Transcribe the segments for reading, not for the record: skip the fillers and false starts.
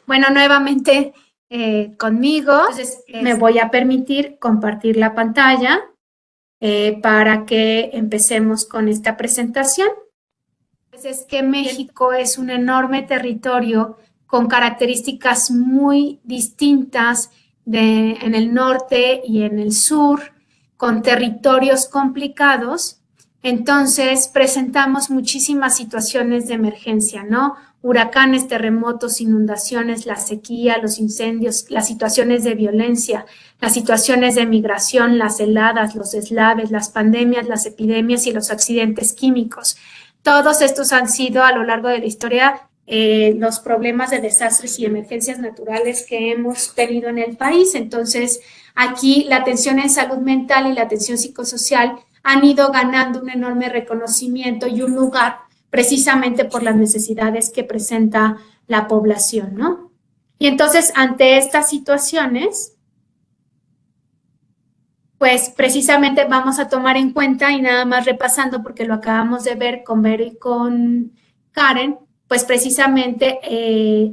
Bueno, nuevamente conmigo. Entonces, me voy a permitir compartir la pantalla para que empecemos con esta presentación. Pues es que México es un enorme territorio con características muy distintas en el norte y en el sur, con territorios complicados. Entonces, presentamos muchísimas situaciones de emergencia, ¿no? Huracanes, terremotos, inundaciones, la sequía, los incendios, las situaciones de violencia, las situaciones de migración, las heladas, los deslaves, las pandemias, las epidemias y los accidentes químicos. Todos estos han sido a lo largo de la historia los problemas de desastres y emergencias naturales que hemos tenido en el país. Entonces, aquí la atención en salud mental y la atención psicosocial han ido ganando un enorme reconocimiento y un lugar precisamente por las necesidades que presenta la población, ¿no? Y entonces, ante estas situaciones, pues precisamente vamos a tomar en cuenta y nada más repasando porque lo acabamos de ver con Vero y con Karen, pues precisamente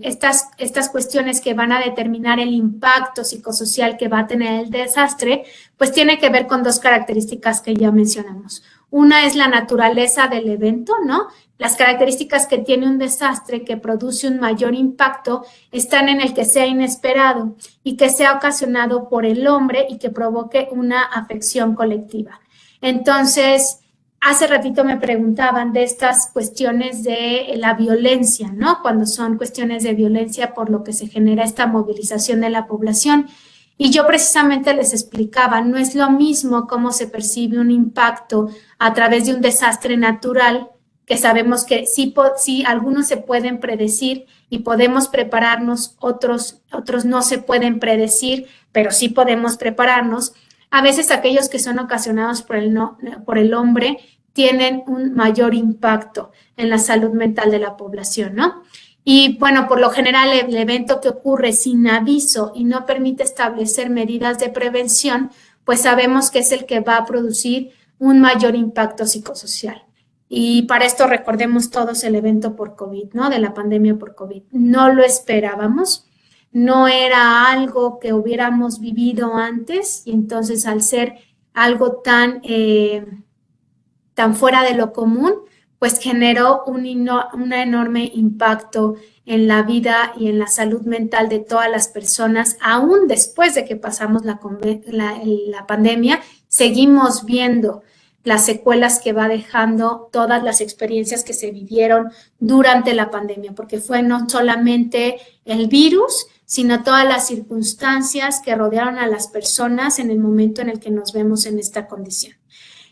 estas cuestiones que van a determinar el impacto psicosocial que va a tener el desastre, pues tiene que ver con dos características que ya mencionamos. Una es la naturaleza del evento, ¿no? Las características que tiene un desastre que produce un mayor impacto están en el que sea inesperado y que sea ocasionado por el hombre y que provoque una afección colectiva. Entonces, hace ratito me preguntaban de estas cuestiones de la violencia, ¿no? Cuando son cuestiones de violencia por lo que se genera esta movilización de la población. Y yo precisamente les explicaba, no es lo mismo cómo se percibe un impacto a través de un desastre natural, que sabemos que sí, algunos se pueden predecir y podemos prepararnos, otros no se pueden predecir, pero sí podemos prepararnos. A veces aquellos que son ocasionados por el hombre tienen un mayor impacto en la salud mental de la población, ¿no? Y bueno, por lo general el evento que ocurre sin aviso y no permite establecer medidas de prevención, pues sabemos que es el que va a producir un mayor impacto psicosocial. Y para esto recordemos todos el evento por COVID, ¿no? De la pandemia por COVID. No lo esperábamos, no era algo que hubiéramos vivido antes y entonces al ser algo tan fuera de lo común, pues generó un enorme impacto en la vida y en la salud mental de todas las personas, aún después de que pasamos la pandemia, seguimos viendo las secuelas que va dejando todas las experiencias que se vivieron durante la pandemia, porque fue no solamente el virus, sino todas las circunstancias que rodearon a las personas en el momento en el que nos vemos en esta condición.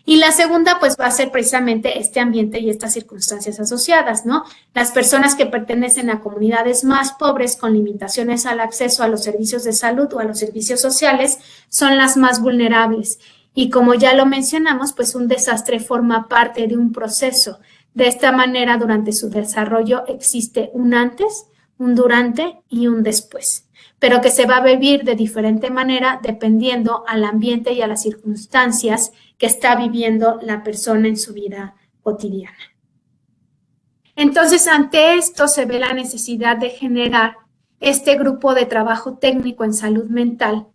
Y la segunda, pues, va a ser precisamente este ambiente y estas circunstancias asociadas, ¿no? Las personas que pertenecen a comunidades más pobres con limitaciones al acceso a los servicios de salud o a los servicios sociales son las más vulnerables. Y como ya lo mencionamos, pues un desastre forma parte de un proceso. De esta manera, durante su desarrollo existe un antes, un durante y un después, pero que se va a vivir de diferente manera dependiendo al ambiente y a las circunstancias que está viviendo la persona en su vida cotidiana. Entonces, ante esto se ve la necesidad de generar este grupo de trabajo técnico en salud mental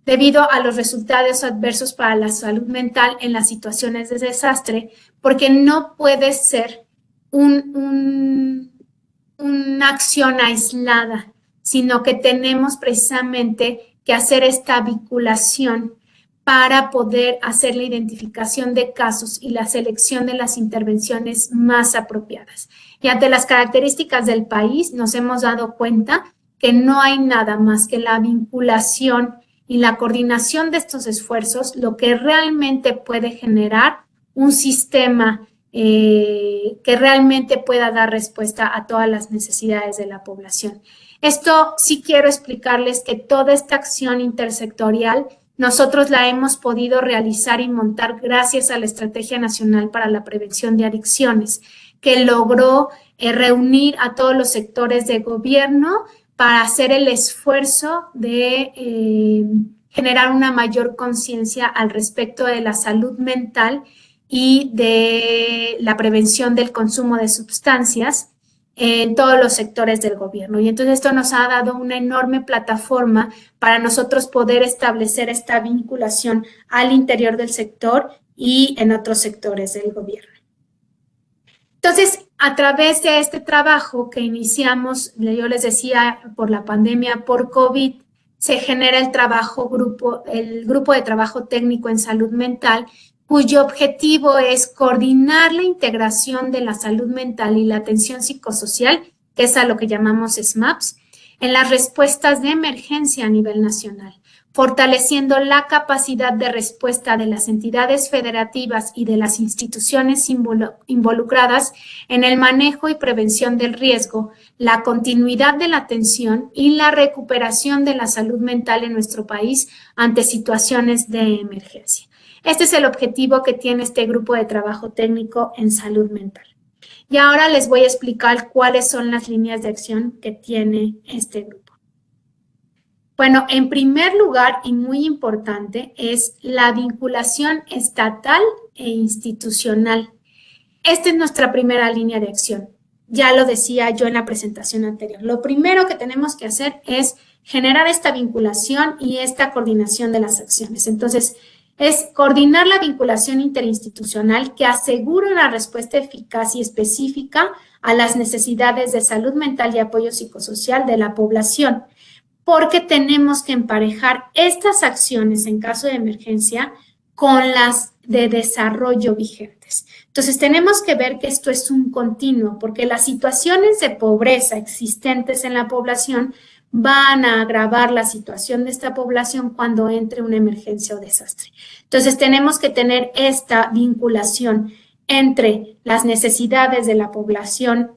debido a los resultados adversos para la salud mental en las situaciones de desastre, porque no puede ser una acción aislada, sino que tenemos precisamente que hacer esta vinculación para poder hacer la identificación de casos y la selección de las intervenciones más apropiadas. Y ante las características del país, nos hemos dado cuenta que no hay nada más que la vinculación y la coordinación de estos esfuerzos, lo que realmente puede generar un sistema que realmente pueda dar respuesta a todas las necesidades de la población. Esto sí quiero explicarles que toda esta acción intersectorial nosotros la hemos podido realizar y montar gracias a la Estrategia Nacional para la Prevención de Adicciones, que logró reunir a todos los sectores de gobierno para hacer el esfuerzo de generar una mayor conciencia al respecto de la salud mental y de la prevención del consumo de sustancias en todos los sectores del gobierno. Y entonces esto nos ha dado una enorme plataforma para nosotros poder establecer esta vinculación al interior del sector y en otros sectores del gobierno. Entonces, a través de este trabajo que iniciamos, yo les decía, por la pandemia, por COVID, se genera el grupo de trabajo técnico en salud mental, cuyo objetivo es coordinar la integración de la salud mental y la atención psicosocial, que es a lo que llamamos SMAPs, en las respuestas de emergencia a nivel nacional, fortaleciendo la capacidad de respuesta de las entidades federativas y de las instituciones involucradas en el manejo y prevención del riesgo, la continuidad de la atención y la recuperación de la salud mental en nuestro país ante situaciones de emergencia. Este es el objetivo que tiene este grupo de trabajo técnico en salud mental. Y ahora les voy a explicar cuáles son las líneas de acción que tiene este grupo. Bueno, en primer lugar, y muy importante, es la vinculación estatal e institucional. Esta es nuestra primera línea de acción. Ya lo decía yo en la presentación anterior. Lo primero que tenemos que hacer es generar esta vinculación y esta coordinación de las acciones. Entonces, es coordinar la vinculación interinstitucional que asegure una respuesta eficaz y específica a las necesidades de salud mental y apoyo psicosocial de la población, porque tenemos que emparejar estas acciones en caso de emergencia con las de desarrollo vigentes. Entonces, tenemos que ver que esto es un continuo, porque las situaciones de pobreza existentes en la población van a agravar la situación de esta población cuando entre una emergencia o desastre. Entonces, tenemos que tener esta vinculación entre las necesidades de la población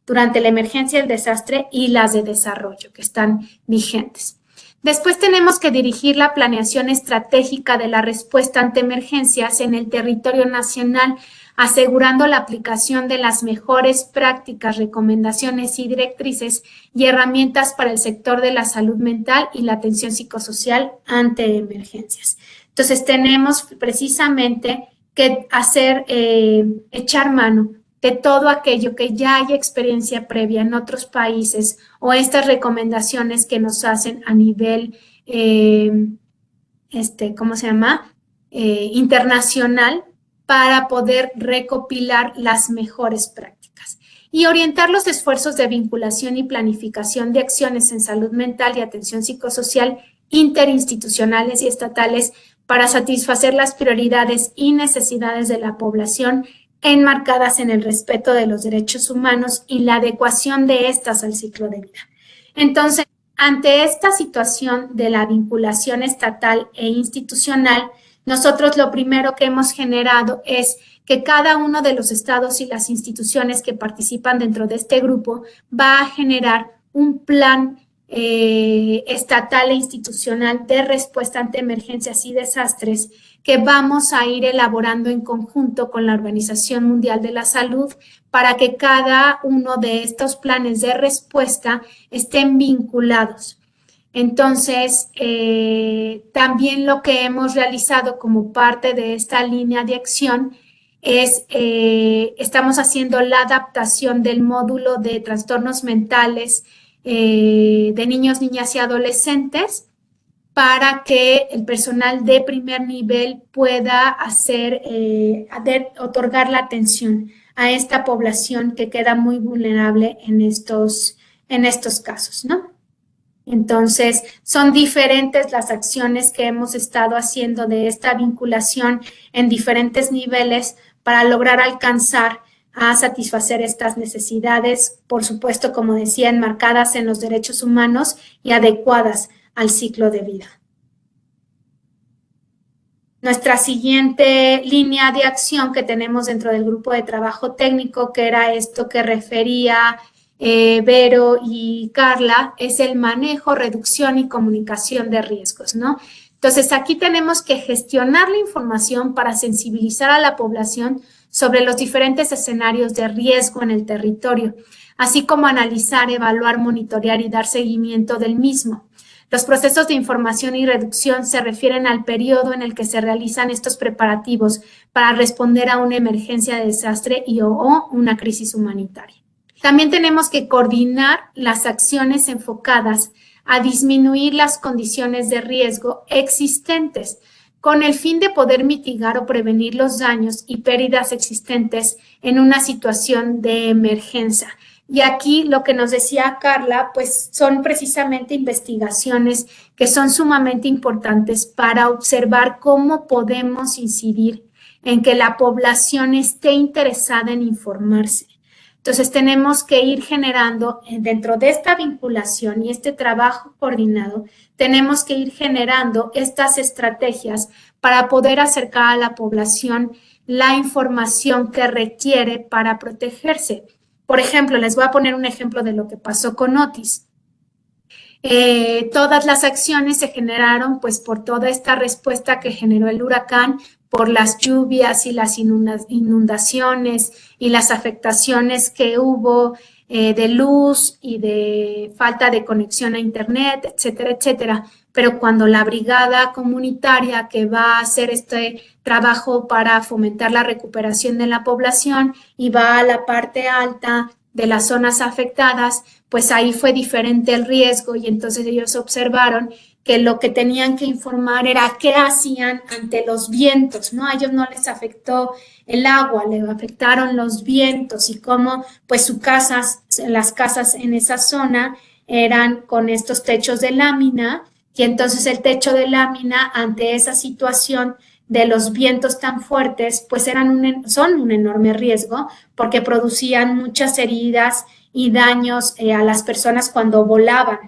durante la emergencia y el desastre y las de desarrollo que están vigentes. Después tenemos que dirigir la planeación estratégica de la respuesta ante emergencias en el territorio nacional, asegurando la aplicación de las mejores prácticas, recomendaciones y directrices y herramientas para el sector de la salud mental y la atención psicosocial ante emergencias. Entonces, tenemos precisamente que echar mano de todo aquello que ya hay experiencia previa en otros países o estas recomendaciones que nos hacen a nivel, internacional, para poder recopilar las mejores prácticas y orientar los esfuerzos de vinculación y planificación de acciones en salud mental y atención psicosocial interinstitucionales y estatales para satisfacer las prioridades y necesidades de la población enmarcadas en el respeto de los derechos humanos y la adecuación de estas al ciclo de vida. Entonces, ante esta situación de la vinculación estatal e institucional, nosotros lo primero que hemos generado es que cada uno de los estados y las instituciones que participan dentro de este grupo va a generar un plan estatal e institucional de respuesta ante emergencias y desastres que vamos a ir elaborando en conjunto con la Organización Mundial de la Salud para que cada uno de estos planes de respuesta estén vinculados. Entonces, también lo que hemos realizado como parte de esta línea de acción es, estamos haciendo la adaptación del módulo de trastornos mentales de niños, niñas y adolescentes para que el personal de primer nivel pueda otorgar la atención a esta población que queda muy vulnerable en estos casos, ¿no? Entonces, son diferentes las acciones que hemos estado haciendo de esta vinculación en diferentes niveles para lograr alcanzar a satisfacer estas necesidades, por supuesto, como decía, enmarcadas en los derechos humanos y adecuadas al ciclo de vida. Nuestra siguiente línea de acción que tenemos dentro del grupo de trabajo técnico, que era esto que refería Vero y Carla, es el manejo, reducción y comunicación de riesgos, ¿no? Entonces, aquí tenemos que gestionar la información para sensibilizar a la población sobre los diferentes escenarios de riesgo en el territorio, así como analizar, evaluar, monitorear y dar seguimiento del mismo. Los procesos de información y reducción se refieren al periodo en el que se realizan estos preparativos para responder a una emergencia de desastre o una crisis humanitaria. También tenemos que coordinar las acciones enfocadas a disminuir las condiciones de riesgo existentes con el fin de poder mitigar o prevenir los daños y pérdidas existentes en una situación de emergencia. Y aquí lo que nos decía Carla, pues son precisamente investigaciones que son sumamente importantes para observar cómo podemos incidir en que la población esté interesada en informarse. Entonces tenemos que ir generando dentro de esta vinculación y este trabajo coordinado, tenemos que ir generando estas estrategias para poder acercar a la población la información que requiere para protegerse. Por ejemplo, les voy a poner un ejemplo de lo que pasó con Otis. Todas las acciones se generaron pues por toda esta respuesta que generó el huracán, por las lluvias y las inundaciones y las afectaciones que hubo de luz y de falta de conexión a internet, etcétera, etcétera. Pero cuando la brigada comunitaria que va a hacer este trabajo para fomentar la recuperación de la población y va a la parte alta de las zonas afectadas, pues ahí fue diferente el riesgo y entonces ellos observaron que lo que tenían que informar era qué hacían ante los vientos, ¿no? A ellos no les afectó el agua, les afectaron los vientos y cómo pues las casas en esa zona eran con estos techos de lámina y entonces el techo de lámina ante esa situación de los vientos tan fuertes, pues son un enorme riesgo porque producían muchas heridas y daños a las personas cuando volaban,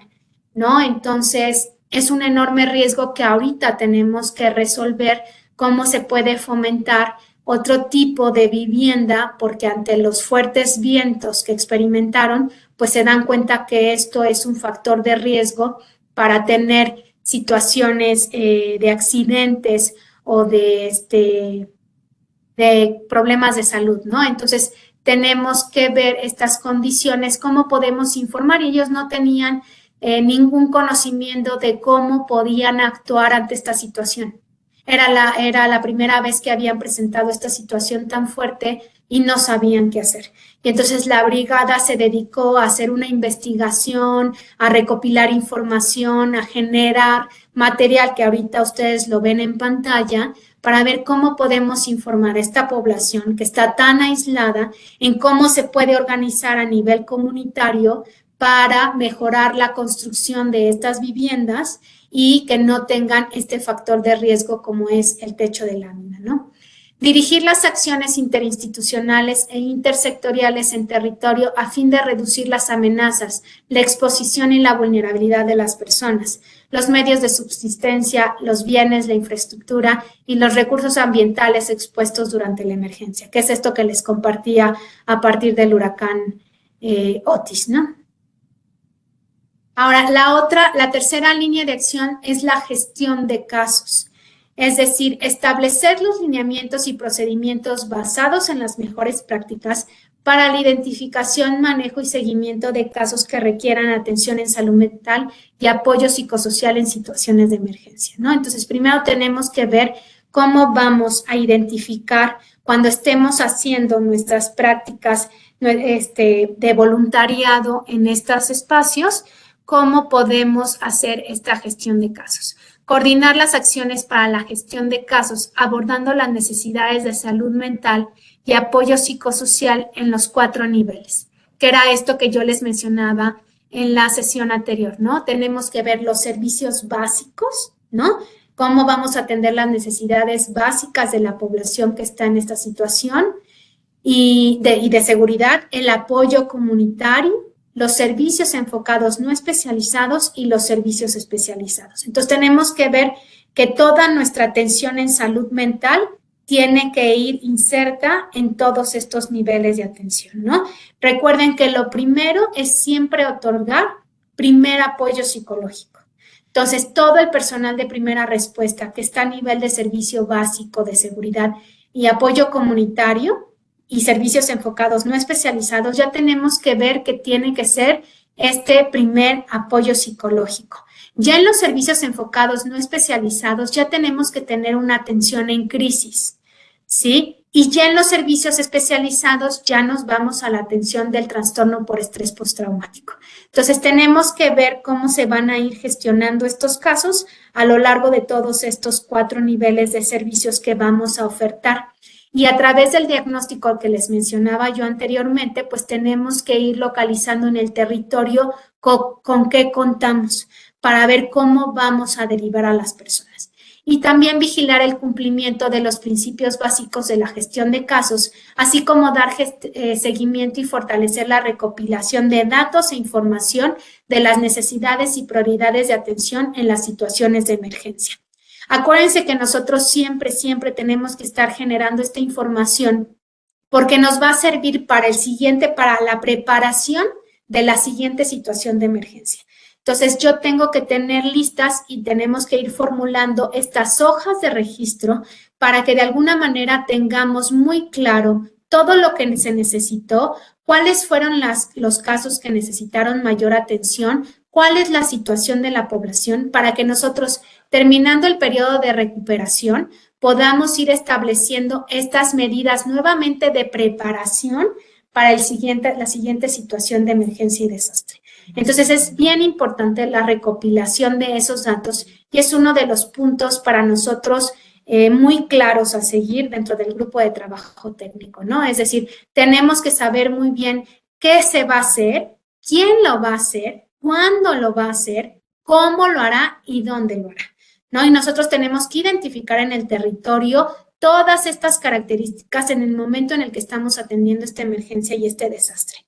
¿no? Entonces, es un enorme riesgo que ahorita tenemos que resolver cómo se puede fomentar otro tipo de vivienda, porque ante los fuertes vientos que experimentaron, pues se dan cuenta que esto es un factor de riesgo para tener situaciones de accidentes o de problemas de salud, ¿no? Entonces, tenemos que ver estas condiciones, cómo podemos informar, y ellos no tenían ningún conocimiento de cómo podían actuar ante esta situación. Era la primera vez que habían presentado esta situación tan fuerte y no sabían qué hacer. Y entonces la brigada se dedicó a hacer una investigación, a recopilar información, a generar material que ahorita ustedes lo ven en pantalla para ver cómo podemos informar a esta población que está tan aislada en cómo se puede organizar a nivel comunitario para mejorar la construcción de estas viviendas y que no tengan este factor de riesgo como es el techo de lámina, ¿no? Dirigir las acciones interinstitucionales e intersectoriales en territorio a fin de reducir las amenazas, la exposición y la vulnerabilidad de las personas, los medios de subsistencia, los bienes, la infraestructura y los recursos ambientales expuestos durante la emergencia, que es esto que les compartía a partir del huracán Otis, ¿no? Ahora, la tercera línea de acción es la gestión de casos, es decir, establecer los lineamientos y procedimientos basados en las mejores prácticas para la identificación, manejo y seguimiento de casos que requieran atención en salud mental y apoyo psicosocial en situaciones de emergencia, ¿no? Entonces, primero tenemos que ver cómo vamos a identificar cuando estemos haciendo nuestras prácticas de voluntariado en estos espacios, cómo podemos hacer esta gestión de casos. Coordinar las acciones para la gestión de casos, abordando las necesidades de salud mental y apoyo psicosocial en los 4 niveles, que era esto que yo les mencionaba en la sesión anterior, ¿no? Tenemos que ver los servicios básicos, ¿no? Cómo vamos a atender las necesidades básicas de la población que está en esta situación y de seguridad, el apoyo comunitario, los servicios enfocados no especializados y los servicios especializados. Entonces, tenemos que ver que toda nuestra atención en salud mental tiene que ir inserta en todos estos niveles de atención, ¿no? Recuerden que lo primero es siempre otorgar primer apoyo psicológico. Entonces, todo el personal de primera respuesta que está a nivel de servicio básico de seguridad y apoyo comunitario y servicios enfocados no especializados, ya tenemos que ver que tiene que ser este primer apoyo psicológico. Ya en los servicios enfocados no especializados ya tenemos que tener una atención en crisis, ¿sí? Y ya en los servicios especializados ya nos vamos a la atención del trastorno por estrés postraumático. Entonces tenemos que ver cómo se van a ir gestionando estos casos a lo largo de todos estos 4 niveles de servicios que vamos a ofertar. Y a través del diagnóstico que les mencionaba yo anteriormente, pues tenemos que ir localizando en el territorio con qué contamos para ver cómo vamos a derivar a las personas. Y también vigilar el cumplimiento de los principios básicos de la gestión de casos, así como dar seguimiento y fortalecer la recopilación de datos e información de las necesidades y prioridades de atención en las situaciones de emergencia. Acuérdense que nosotros siempre tenemos que estar generando esta información porque nos va a servir para la preparación de la siguiente situación de emergencia. Entonces, yo tengo que tener listas y tenemos que ir formulando estas hojas de registro para que de alguna manera tengamos muy claro todo lo que se necesitó, cuáles fueron los casos que necesitaron mayor atención, cuál es la situación de la población, para que nosotros, terminando el periodo de recuperación, podamos ir estableciendo estas medidas nuevamente de preparación para la siguiente situación de emergencia y desastre. Entonces, es bien importante la recopilación de esos datos y es uno de los puntos para nosotros muy claros a seguir dentro del grupo de trabajo técnico, ¿no? Es decir, tenemos que saber muy bien qué se va a hacer, quién lo va a hacer, cuándo lo va a hacer, cómo lo hará y dónde lo hará, ¿no? Y nosotros tenemos que identificar en el territorio todas estas características en el momento en el que estamos atendiendo esta emergencia y este desastre.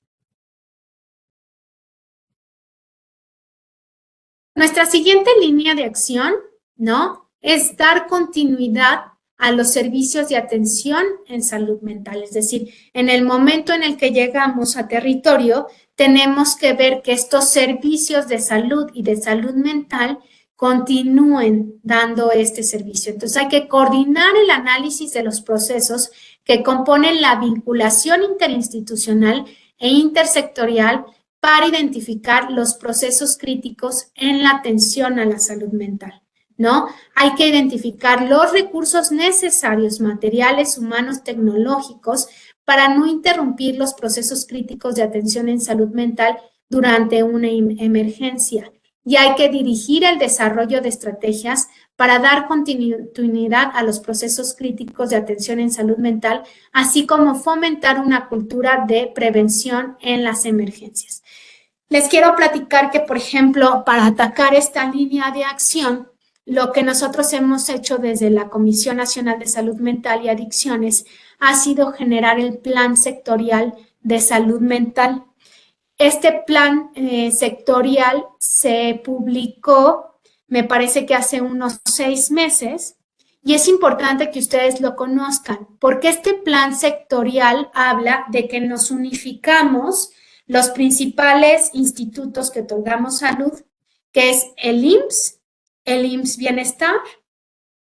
Nuestra siguiente línea de acción, ¿no? Es dar continuidad a los servicios de atención en salud mental. Es decir, en el momento en el que llegamos a territorio, tenemos que ver que estos servicios de salud y de salud mental continúen dando este servicio. Entonces, hay que coordinar el análisis de los procesos que componen la vinculación interinstitucional e intersectorial para identificar los procesos críticos en la atención a la salud mental, ¿no? Hay que identificar los recursos necesarios, materiales, humanos, tecnológicos, para no interrumpir los procesos críticos de atención en salud mental durante una emergencia. Y hay que dirigir el desarrollo de estrategias para dar continuidad a los procesos críticos de atención en salud mental, así como fomentar una cultura de prevención en las emergencias. Les quiero platicar que, por ejemplo, para atacar esta línea de acción, lo que nosotros hemos hecho desde la Comisión Nacional de Salud Mental y Adicciones ha sido generar el Plan Sectorial de Salud Mental. Este plan sectorial se publicó, me parece que hace unos 6 meses, y es importante que ustedes lo conozcan, porque este plan sectorial habla de que nos unificamos los principales institutos que otorgamos salud, que es el IMSS Bienestar,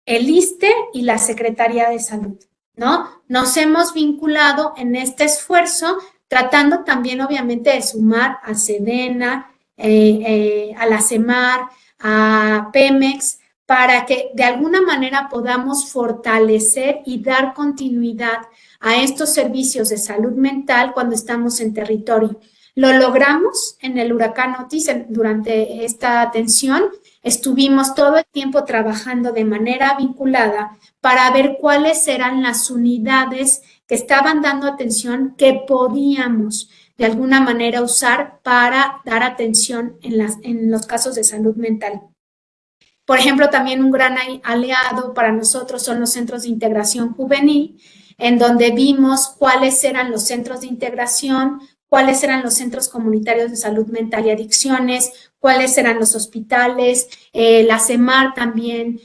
el ISSSTE y la Secretaría de Salud, ¿no? Nos hemos vinculado en este esfuerzo, tratando también obviamente de sumar a Sedena, a la CEMAR, a Pemex, para que de alguna manera podamos fortalecer y dar continuidad a estos servicios de salud mental cuando estamos en territorio. Lo logramos en el huracán Otis durante esta atención. Estuvimos todo el tiempo trabajando de manera vinculada para ver cuáles eran las unidades que estaban dando atención que podíamos de alguna manera usar para dar atención en los casos de salud mental. Por ejemplo, también un gran aliado para nosotros son los centros de integración juvenil, en donde vimos cuáles eran los centros de integración, cuáles eran los centros comunitarios de salud mental y adicciones, cuáles eran los hospitales. La CEMAR también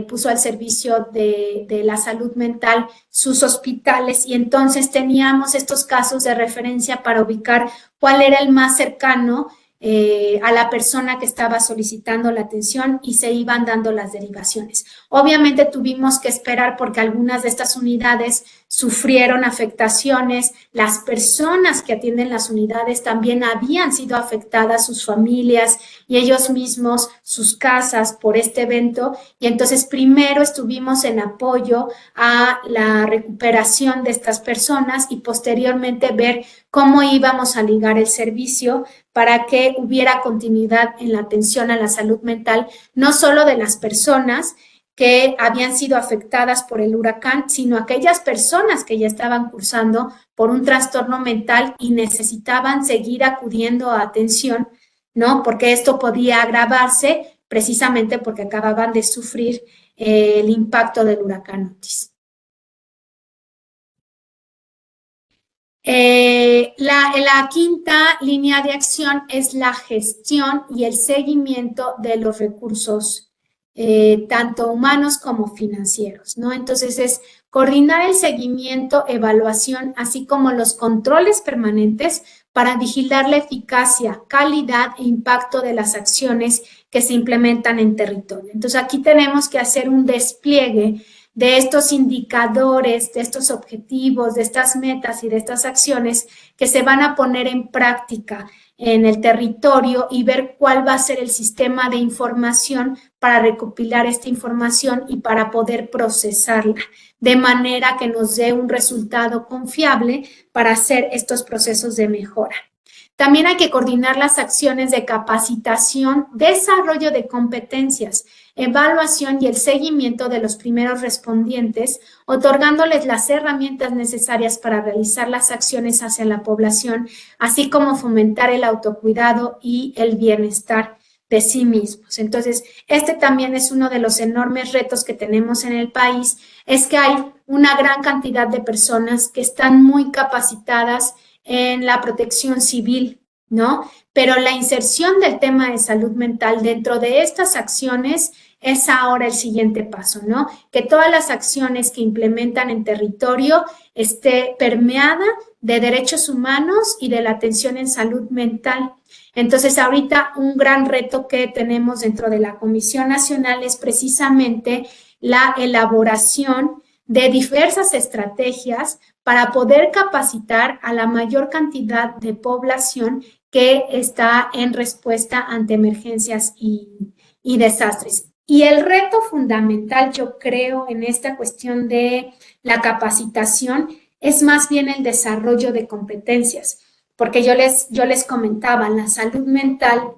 puso al servicio de la salud mental sus hospitales, y entonces teníamos estos casos de referencia para ubicar cuál era el más cercano a la persona que estaba solicitando la atención, y se iban dando las derivaciones. Obviamente tuvimos que esperar porque algunas de estas unidades sufrieron afectaciones, las personas que atienden las unidades también habían sido afectadas, sus familias y ellos mismos, sus casas por este evento, y entonces primero estuvimos en apoyo a la recuperación de estas personas y posteriormente ver cómo íbamos a ligar el servicio para que hubiera continuidad en la atención a la salud mental, no solo de las personas que habían sido afectadas por el huracán, sino aquellas personas que ya estaban cursando por un trastorno mental y necesitaban seguir acudiendo a atención, ¿no? Porque esto podía agravarse precisamente porque acababan de sufrir el impacto del huracán Otis. La quinta línea de acción es la gestión y el seguimiento de los recursos, tanto humanos como financieros, ¿no? Entonces es coordinar el seguimiento, evaluación, así como los controles permanentes para vigilar la eficacia, calidad e impacto de las acciones que se implementan en territorio. Entonces aquí tenemos que hacer un despliegue de estos indicadores, de estos objetivos, de estas metas y de estas acciones que se van a poner en práctica en el territorio y ver cuál va a ser el sistema de información para recopilar esta información y para poder procesarla de manera que nos dé un resultado confiable para hacer estos procesos de mejora. También hay que coordinar las acciones de capacitación, desarrollo de competencias, evaluación y el seguimiento de los primeros respondientes, otorgándoles las herramientas necesarias para realizar las acciones hacia la población, así como fomentar el autocuidado y el bienestar de sí mismos. Entonces, este también es uno de los enormes retos que tenemos en el país, es que hay una gran cantidad de personas que están muy capacitadas en la protección civil, ¿no? Pero la inserción del tema de salud mental dentro de estas acciones es ahora el siguiente paso, ¿no? Que todas las acciones que implementan en territorio esté permeada de derechos humanos y de la atención en salud mental. Entonces, ahorita un gran reto que tenemos dentro de la Comisión Nacional es precisamente la elaboración de diversas estrategias para poder capacitar a la mayor cantidad de población que está en respuesta ante emergencias y desastres. Y el reto fundamental, yo creo, en esta cuestión de la capacitación es más bien el desarrollo de competencias, porque yo les comentaba, la salud mental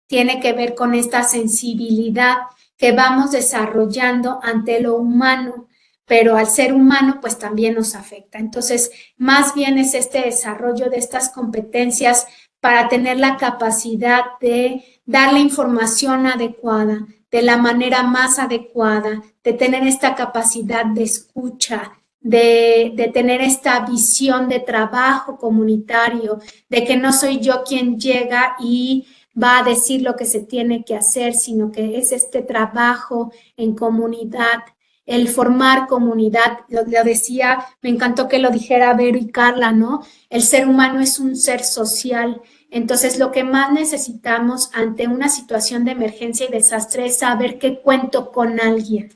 tiene que ver con esta sensibilidad que vamos desarrollando ante lo humano, pero al ser humano pues también nos afecta. Entonces, más bien es este desarrollo de estas competencias para tener la capacidad de dar la información adecuada, de la manera más adecuada, de tener esta capacidad de escucha, de tener esta visión de trabajo comunitario, de que no soy yo quien llega y va a decir lo que se tiene que hacer, sino que es este trabajo en comunidad, el formar comunidad, lo decía, me encantó que lo dijera Vero y Carla, ¿no? El ser humano es un ser social, entonces lo que más necesitamos ante una situación de emergencia y desastre es saber que cuento con alguien,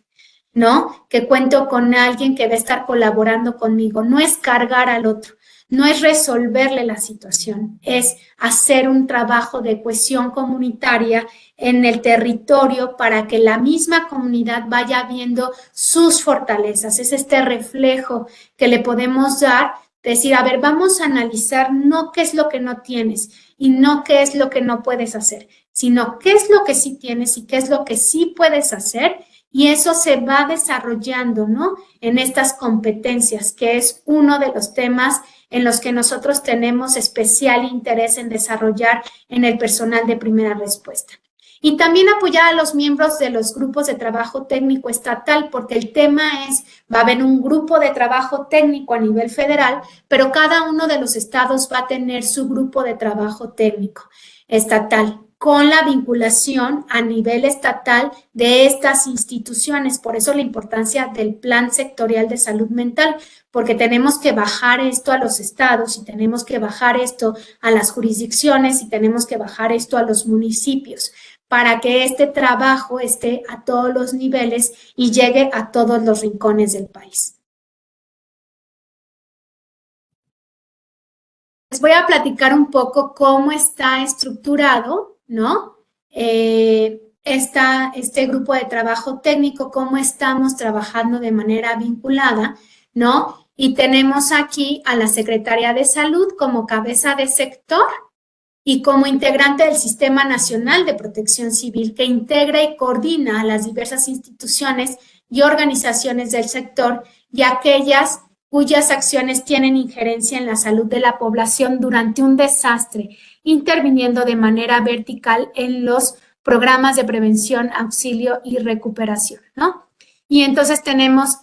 ¿no? Que cuento con alguien que va a estar colaborando conmigo, no es cargar al otro. No es resolverle la situación, es hacer un trabajo de cohesión comunitaria en el territorio para que la misma comunidad vaya viendo sus fortalezas. Es este reflejo que le podemos dar, decir, a ver, vamos a analizar no qué es lo que no tienes y no qué es lo que no puedes hacer, sino qué es lo que sí tienes y qué es lo que sí puedes hacer. Y eso se va desarrollando, ¿no? En estas competencias, que es uno de los temas en los que nosotros tenemos especial interés en desarrollar en el personal de primera respuesta. Y también apoyar a los miembros de los grupos de trabajo técnico estatal, porque el tema es, va a haber un grupo de trabajo técnico a nivel federal, pero cada uno de los estados va a tener su grupo de trabajo técnico estatal, con la vinculación a nivel estatal de estas instituciones. Por eso la importancia del Plan Sectorial de Salud Mental, porque tenemos que bajar esto a los estados y tenemos que bajar esto a las jurisdicciones y tenemos que bajar esto a los municipios para que este trabajo esté a todos los niveles y llegue a todos los rincones del país. les voy a platicar un poco cómo está estructurado, ¿no? Este grupo de trabajo técnico, cómo estamos trabajando de manera vinculada, ¿no? Y tenemos aquí a la Secretaría de Salud como cabeza de sector y como integrante del Sistema Nacional de Protección Civil, que integra y coordina a las diversas instituciones y organizaciones del sector y aquellas cuyas acciones tienen injerencia en la salud de la población durante un desastre, interviniendo de manera vertical en los programas de prevención, auxilio y recuperación, ¿no? Y entonces tenemos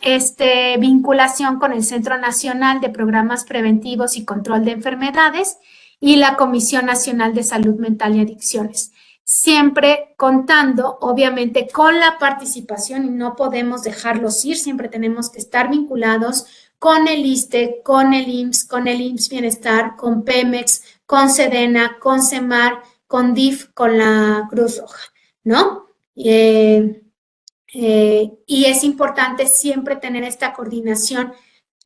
vinculación con el Centro Nacional de Programas Preventivos y Control de Enfermedades y la Comisión Nacional de Salud Mental y Adicciones, siempre contando obviamente con la participación y no podemos dejarlos ir, siempre tenemos que estar vinculados con el ISSSTE, con el IMSS, con el IMSS Bienestar, con Pemex, con Sedena, con CEMAR, con DIF, con la Cruz Roja, ¿no? Y es importante siempre tener esta coordinación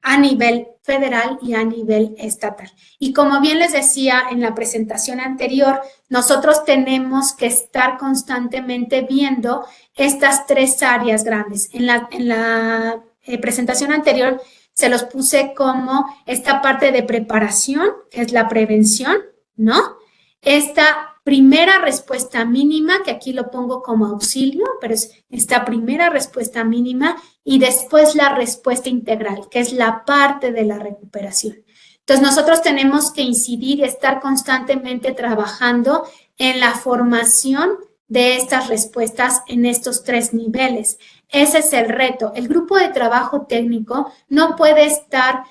a nivel federal y a nivel estatal. Y como bien les decía en la presentación anterior, nosotros tenemos que estar constantemente viendo estas tres áreas grandes. En la presentación anterior se los puse como esta parte de preparación, que es la prevención, ¿no? Esta primera respuesta mínima, que aquí lo pongo como auxilio, pero es esta primera respuesta mínima, y después la respuesta integral, que es la parte de la recuperación. Entonces, nosotros tenemos que incidir y estar constantemente trabajando en la formación de estas respuestas en estos tres niveles. Ese es el reto. El grupo de trabajo técnico no puede estar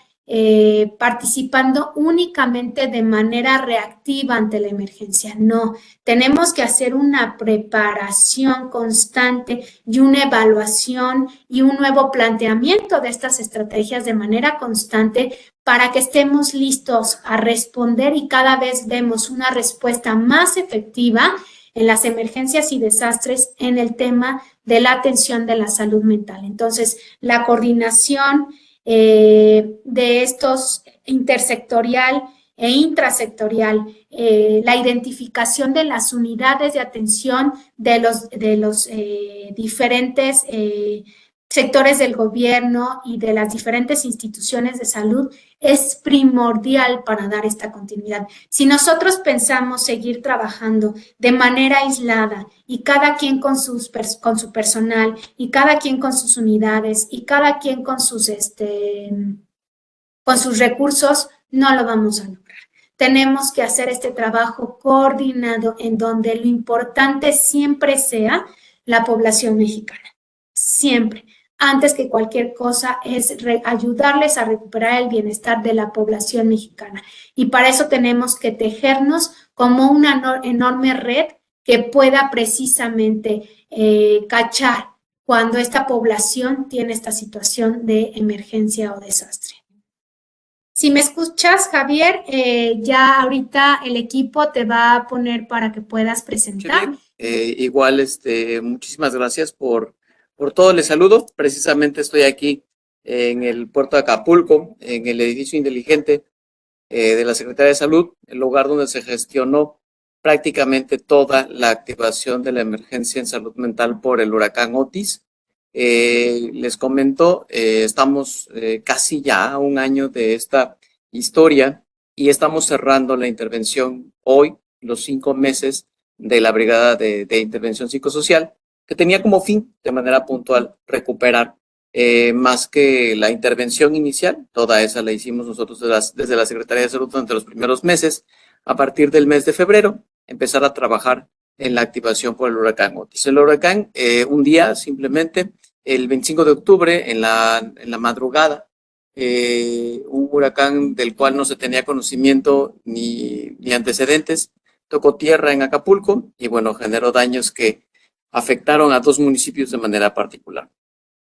participando únicamente de manera reactiva ante la emergencia. No, tenemos que hacer una preparación constante y una evaluación y un nuevo planteamiento de estas estrategias de manera constante para que estemos listos a responder y cada vez vemos una respuesta más efectiva en las emergencias y desastres en el tema de la atención de la salud mental. Entonces, la coordinación de estos intersectorial e intrasectorial, la identificación de las unidades de atención de los diferentes sectores del gobierno y de las diferentes instituciones de salud es primordial para dar esta continuidad. Si nosotros pensamos seguir trabajando de manera aislada y cada quien con su personal y cada quien con sus unidades y cada quien con sus recursos, no lo vamos a lograr. Tenemos que hacer este trabajo coordinado en donde lo importante siempre sea la población mexicana. Siempre. Antes que cualquier cosa es ayudarles a recuperar el bienestar de la población mexicana. Y para eso tenemos que tejernos como una enorme red que pueda precisamente cachar cuando esta población tiene esta situación de emergencia o desastre. Si me escuchas, Javier, ya ahorita el equipo te va a poner para que puedas presentar. Igual, muchísimas gracias por todo. Les saludo. Precisamente estoy aquí en el puerto de Acapulco, en el edificio inteligente de la Secretaría de Salud, el lugar donde se gestionó prácticamente toda la activación de la emergencia en salud mental por el huracán Otis. Les comento, estamos casi ya a un año de esta historia y estamos cerrando la intervención hoy, los 5 meses de la Brigada de Intervención Psicosocial, que tenía como fin, de manera puntual, recuperar más que la intervención inicial. Toda esa la hicimos nosotros desde la Secretaría de Salud durante los primeros meses. A partir del mes de febrero, empezar a trabajar en la activación por el huracán Otis. El huracán, un día simplemente, el 25 de octubre, en la madrugada, un huracán del cual no se tenía conocimiento ni antecedentes, tocó tierra en Acapulco y bueno, generó daños que afectaron a 2 municipios de manera particular.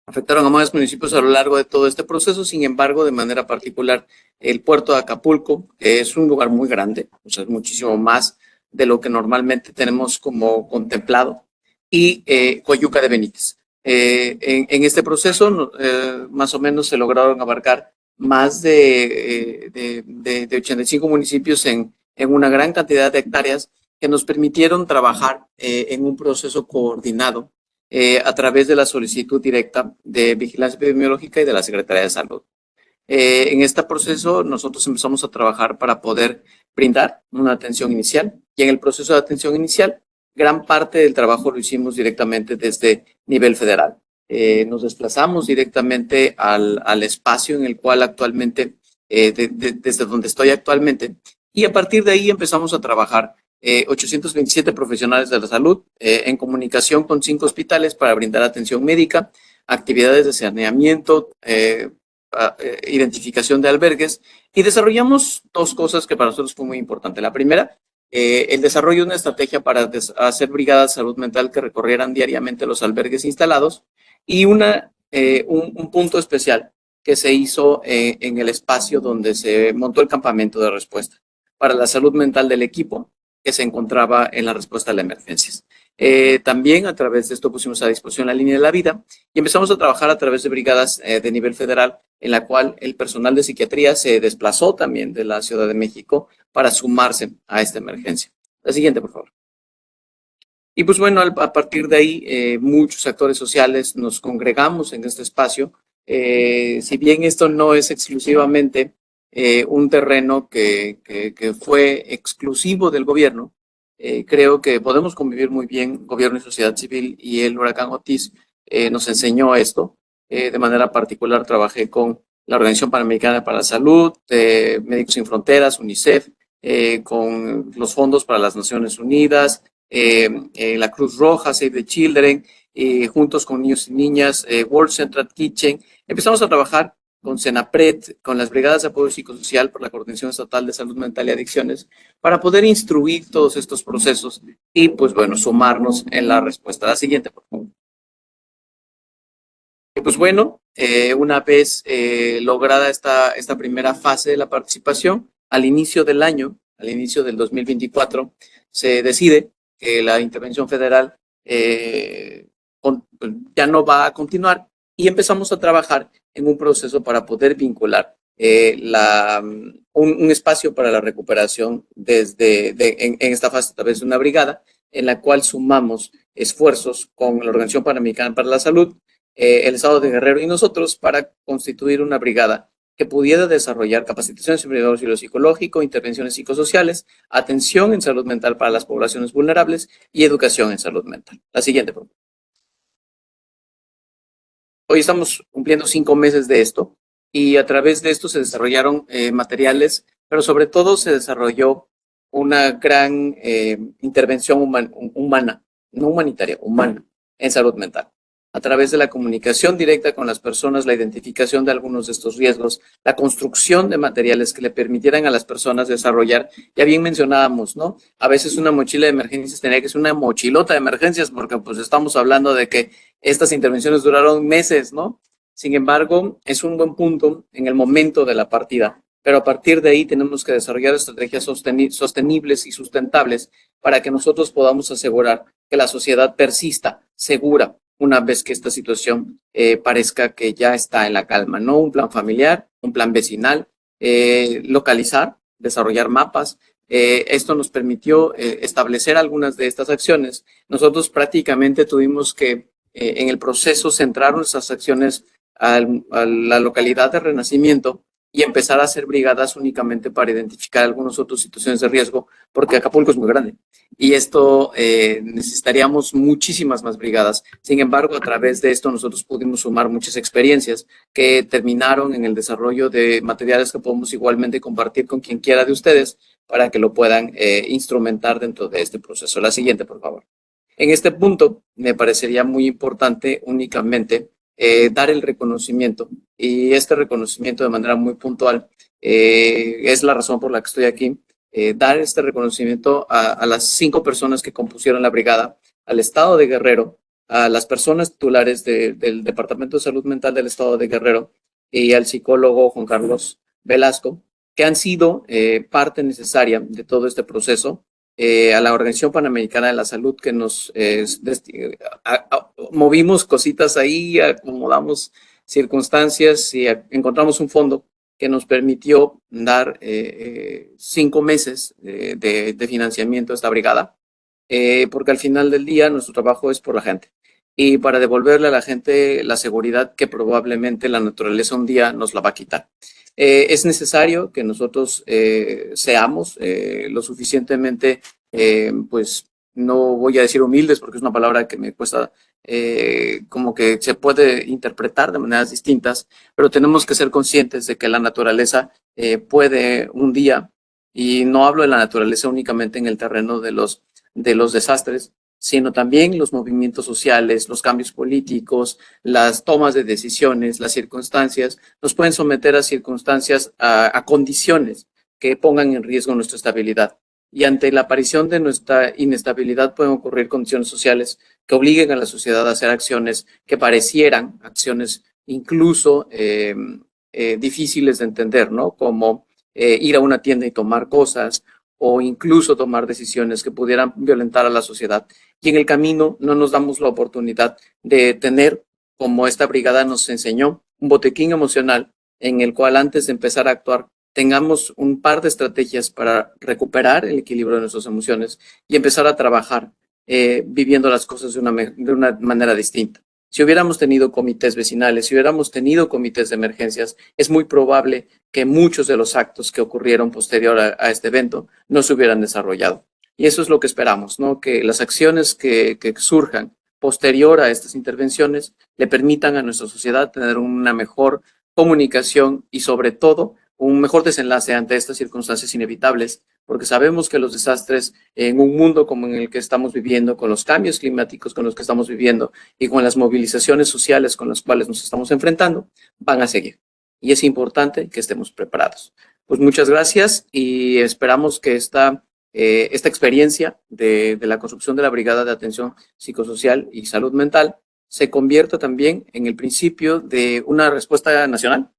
Afectaron a más municipios a lo largo de todo este proceso, sin embargo, de manera particular, el puerto de Acapulco, que es un lugar muy grande, o sea, es muchísimo más de lo que normalmente tenemos como contemplado, y Coyuca de Benítez. En este proceso, más o menos se lograron abarcar más de 85 municipios en una gran cantidad de hectáreas que nos permitieron trabajar en un proceso coordinado a través de la solicitud directa de vigilancia epidemiológica y de la Secretaría de Salud. En este proceso nosotros empezamos a trabajar para poder brindar una atención inicial, y en el proceso de atención inicial gran parte del trabajo lo hicimos directamente desde nivel federal. Nos desplazamos directamente al espacio en el cual actualmente, desde donde estoy actualmente, y a partir de ahí empezamos a trabajar 827 profesionales de la salud en comunicación con 5 hospitales para brindar atención médica, actividades de saneamiento, identificación de albergues, y desarrollamos 2 cosas que para nosotros fue muy importante. La primera, el desarrollo de una estrategia para hacer brigadas de salud mental que recorrieran diariamente los albergues instalados, y un punto especial que se hizo en el espacio donde se montó el campamento de respuesta para la salud mental del equipo que se encontraba en la respuesta a las emergencias. También a través de esto pusimos a disposición la línea de la vida y empezamos a trabajar a través de brigadas de nivel federal, en la cual el personal de psiquiatría se desplazó también de la Ciudad de México para sumarse a esta emergencia. La siguiente, por favor. Y pues bueno, a partir de ahí, muchos actores sociales nos congregamos en este espacio. Si bien esto no es exclusivamente un terreno que fue exclusivo del gobierno, creo que podemos convivir muy bien, gobierno y sociedad civil, y el huracán Otis nos enseñó esto. De manera particular trabajé con la Organización Panamericana para la Salud, Médicos Sin Fronteras, UNICEF, con los fondos para las Naciones Unidas, la Cruz Roja, Save the Children, juntos con niños y niñas, World Central Kitchen. Empezamos a trabajar con CENAPRED, con las Brigadas de Apoyo Psicosocial por la Coordinación Estatal de Salud Mental y Adicciones, para poder instruir todos estos procesos y, pues bueno, sumarnos en la respuesta. La siguiente, por favor. Pues bueno, una vez lograda esta primera fase de la participación, al inicio del año, al inicio del 2024, se decide que la intervención federal ya no va a continuar, y empezamos a trabajar en un proceso para poder vincular un espacio para la recuperación en esta fase a través de una brigada, en la cual sumamos esfuerzos con la Organización Panamericana para la Salud, el Estado de Guerrero y nosotros, para constituir una brigada que pudiera desarrollar capacitaciones en primer auxilio psicológico, intervenciones psicosociales, atención en salud mental para las poblaciones vulnerables y educación en salud mental. La siguiente, por favor. Hoy estamos cumpliendo 5 meses de esto, y a través de esto se desarrollaron materiales, pero sobre todo se desarrolló una gran intervención humana, no humanitaria, humana, en salud mental. A través de la comunicación directa con las personas, la identificación de algunos de estos riesgos, la construcción de materiales que le permitieran a las personas desarrollar. Ya bien mencionábamos, ¿no? A veces una mochila de emergencias tenía que ser una mochilota de emergencias, porque pues estamos hablando de que estas intervenciones duraron meses, ¿no? Sin embargo, es un buen punto en el momento de la partida, pero a partir de ahí tenemos que desarrollar estrategias sostenibles y sustentables para que nosotros podamos asegurar que la sociedad persista segura una vez que esta situación parezca que ya está en la calma, ¿no? Un plan familiar, un plan vecinal, localizar, desarrollar mapas. Esto nos permitió establecer algunas de estas acciones. Nosotros prácticamente tuvimos que, en el proceso, centrar nuestras acciones a la localidad de Renacimiento y empezar a hacer brigadas únicamente para identificar algunas otras situaciones de riesgo, porque Acapulco es muy grande y esto necesitaríamos muchísimas más brigadas. Sin embargo, a través de esto nosotros pudimos sumar muchas experiencias que terminaron en el desarrollo de materiales que podemos igualmente compartir con quien quiera de ustedes para que lo puedan instrumentar dentro de este proceso. La siguiente, por favor. En este punto me parecería muy importante únicamente dar el reconocimiento, y este reconocimiento de manera muy puntual es la razón por la que estoy aquí. Dar este reconocimiento a las 5 personas que compusieron la brigada, al Estado de Guerrero, a las personas titulares del Departamento de Salud Mental del Estado de Guerrero y al psicólogo Juan Carlos Velasco, que han sido parte necesaria de todo este proceso, a la Organización Panamericana de la Salud, que nos movimos cositas ahí, acomodamos circunstancias y encontramos un fondo que nos permitió dar 5 meses de financiamiento a esta brigada, porque al final del día nuestro trabajo es por la gente y para devolverle a la gente la seguridad que probablemente la naturaleza un día nos la va a quitar. Es necesario que nosotros seamos lo suficientemente, pues no voy a decir humildes porque es una palabra que me cuesta, como que se puede interpretar de maneras distintas, pero tenemos que ser conscientes de que la naturaleza puede un día, y no hablo de la naturaleza únicamente en el terreno de los desastres, sino también los movimientos sociales, los cambios políticos, las tomas de decisiones, las circunstancias, nos pueden someter a circunstancias, a condiciones que pongan en riesgo nuestra estabilidad. Y ante la aparición de nuestra inestabilidad pueden ocurrir condiciones sociales que obliguen a la sociedad a hacer acciones que parecieran acciones incluso difíciles de entender, ¿no? Como ir a una tienda y tomar cosas, o incluso tomar decisiones que pudieran violentar a la sociedad. Y en el camino no nos damos la oportunidad de tener, como esta brigada nos enseñó, un botiquín emocional en el cual antes de empezar a actuar tengamos un par de estrategias para recuperar el equilibrio de nuestras emociones y empezar a trabajar viviendo las cosas de una manera distinta. Si hubiéramos tenido comités vecinales, si hubiéramos tenido comités de emergencias, es muy probable que muchos de los actos que ocurrieron posterior a este evento no se hubieran desarrollado. Y eso es lo que esperamos, ¿no? Que las acciones que surjan posterior a estas intervenciones le permitan a nuestra sociedad tener una mejor comunicación y sobre todo un mejor desenlace ante estas circunstancias inevitables, porque sabemos que los desastres en un mundo como en el que estamos viviendo, con los cambios climáticos con los que estamos viviendo y con las movilizaciones sociales con las cuales nos estamos enfrentando, van a seguir. Y es importante que estemos preparados. Pues muchas gracias y esperamos que esta experiencia de la construcción de la Brigada de Atención Psicosocial y Salud Mental se convierta también en el principio de una respuesta nacional,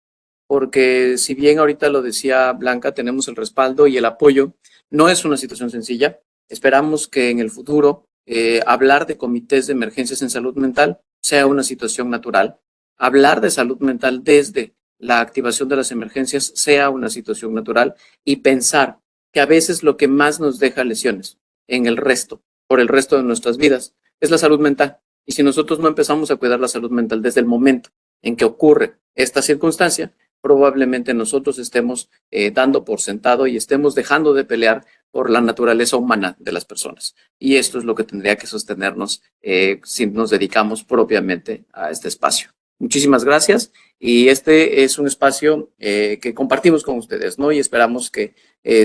porque si bien ahorita lo decía Blanca, tenemos el respaldo y el apoyo, no es una situación sencilla. Esperamos que en el futuro hablar de comités de emergencias en salud mental sea una situación natural. Hablar de salud mental desde la activación de las emergencias sea una situación natural y pensar que a veces lo que más nos deja lesiones en el resto, por el resto de nuestras vidas, es la salud mental. Y si nosotros no empezamos a cuidar la salud mental desde el momento en que ocurre esta circunstancia, probablemente nosotros estemos dando por sentado y estemos dejando de pelear por la naturaleza humana de las personas. Y esto es lo que tendría que sostenernos si nos dedicamos propiamente a este espacio. Muchísimas gracias y este es un espacio que compartimos con ustedes, ¿no? Y esperamos que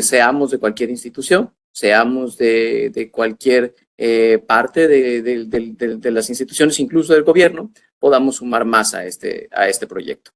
seamos de cualquier institución, seamos de cualquier parte de las instituciones, incluso del gobierno, podamos sumar más a este proyecto.